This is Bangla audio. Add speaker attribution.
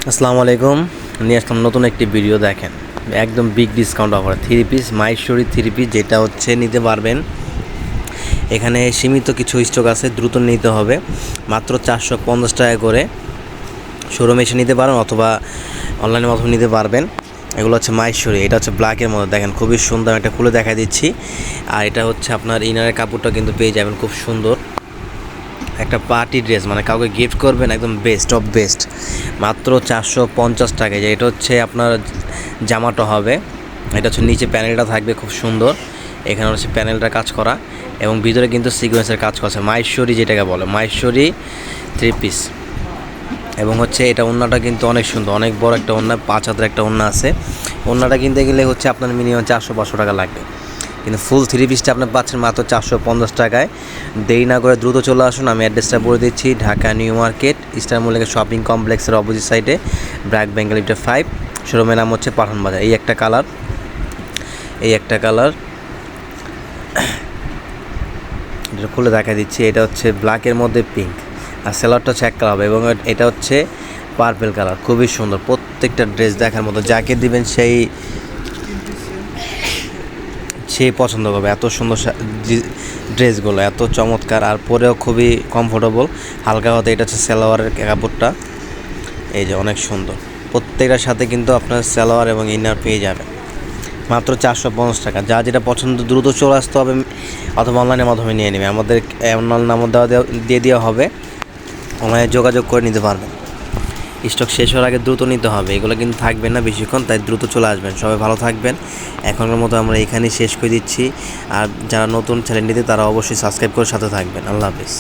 Speaker 1: আসসালামু আলাইকুম। নিয়ে আসলাম নতুন একটি ভিডিও। দেখেন একদম big discount offer three piece Maheshwari three piece, যেটা হচ্ছে নিতে পারবেন। এখানে সীমিত কিছু স্টক আছে, দ্রুত নিতে হবে। মাত্র 450 টাকা করে শোরুমে এসে নিতে পারেন অথবা অনলাইনের মাধ্যমে নিতে পারবেন। এগুলো হচ্ছে মাহেশ্বরী, এটা হচ্ছে ব্ল্যাকের মধ্যে। দেখেন খুবই সুন্দর, একটা খুলে দেখা দিচ্ছি। আর এটা হচ্ছে আপনার ইনারের কাপড়টা কিন্তু পেয়ে যাবেন খুব সুন্দর একটা পার্টি ড্রেস, মানে কাউকে গিফট করবেন, একদম বেস্ট অফ বেস্ট। মাত্র 450 টাকায়। যে এটা হচ্ছে আপনার জামাটা হবে, এটা হচ্ছে নিচে প্যানেলটা থাকবে খুব সুন্দর। এখানে হচ্ছে প্যানেলটা কাজ করা এবং ভিতরে কিন্তু সিকোয়েন্সের কাজ করছে। মাহেশ্বরী যেটাকে বলে, মাহেশ্বরী থ্রি পিস। এবং হচ্ছে এটা ওড়নাটা কিন্তু অনেক সুন্দর, অনেক বড় একটা ওড়না, 5 হাতের একটা ওড়না আছে। ওড়নাটা কিনতে গেলে হচ্ছে আপনার মিনিমাম 400-500 টাকা লাগবে, কিন্তু ফুল থ্রি পিসটা আপনি পাচ্ছেন মাত্র 450 টাকায়। দেরি না করে দ্রুত চলে আসুন। আমি অ্যাড্রেসটা বলে দিচ্ছি, Dhaka new market star Mallika shopping কমপ্লেক্সের অপোজিট সাইডে, ব্র্যাক বেঙ্গল লিফটে 5। শোরুমের নাম হচ্ছে পাঠান বাজার। এই একটা কালার এটা খুলে দেখা দিচ্ছি। এটা হচ্ছে ব্ল্যাকের মধ্যে পিঙ্ক, আর সেলারটা হচ্ছে এক কালার হবে এবং এটা হচ্ছে পার্পেল কালার। খুবই সুন্দর, প্রত্যেকটা ড্রেস দেখার মতো। যাকে দিবেন সেই পছন্দ করবে। এত সুন্দর ড্রেসগুলো, এত চমৎকার, আর পরেও খুবই কমফোর্টেবল। হালকা হতে এটা হচ্ছে সালোয়ারের কাপড়টা, এই যে অনেক সুন্দর। প্রত্যেকটার সাথে কিন্তু আপনার সালোয়ার এবং ইনার পেয়ে যাবেন মাত্র 450 টাকা। যা যেটা পছন্দ দ্রুত চলে আসতে হবে অথবা অনলাইনের মাধ্যমে নিয়ে নেবে। আমাদের অনলাইন নাম্বার দিয়ে দেওয়া হবে, অনলাইনে যোগাযোগ করে নিতে পারবেন। স্টক শেষ হওয়ার আগে দ্রুত নিতে হবে, এগুলো কিন্তু থাকবে না বেশিক্ষণ, তাই দ্রুত চলে আসবেন। সবাই ভালো থাকবেন। এখনকার মতো আমরা এখানেই শেষ করে দিচ্ছি। আর যারা নতুন চ্যানেলটিতে, তারা অবশ্যই সাবস্ক্রাইব করে সাথে থাকবেন। আল্লাহ হাফেজ।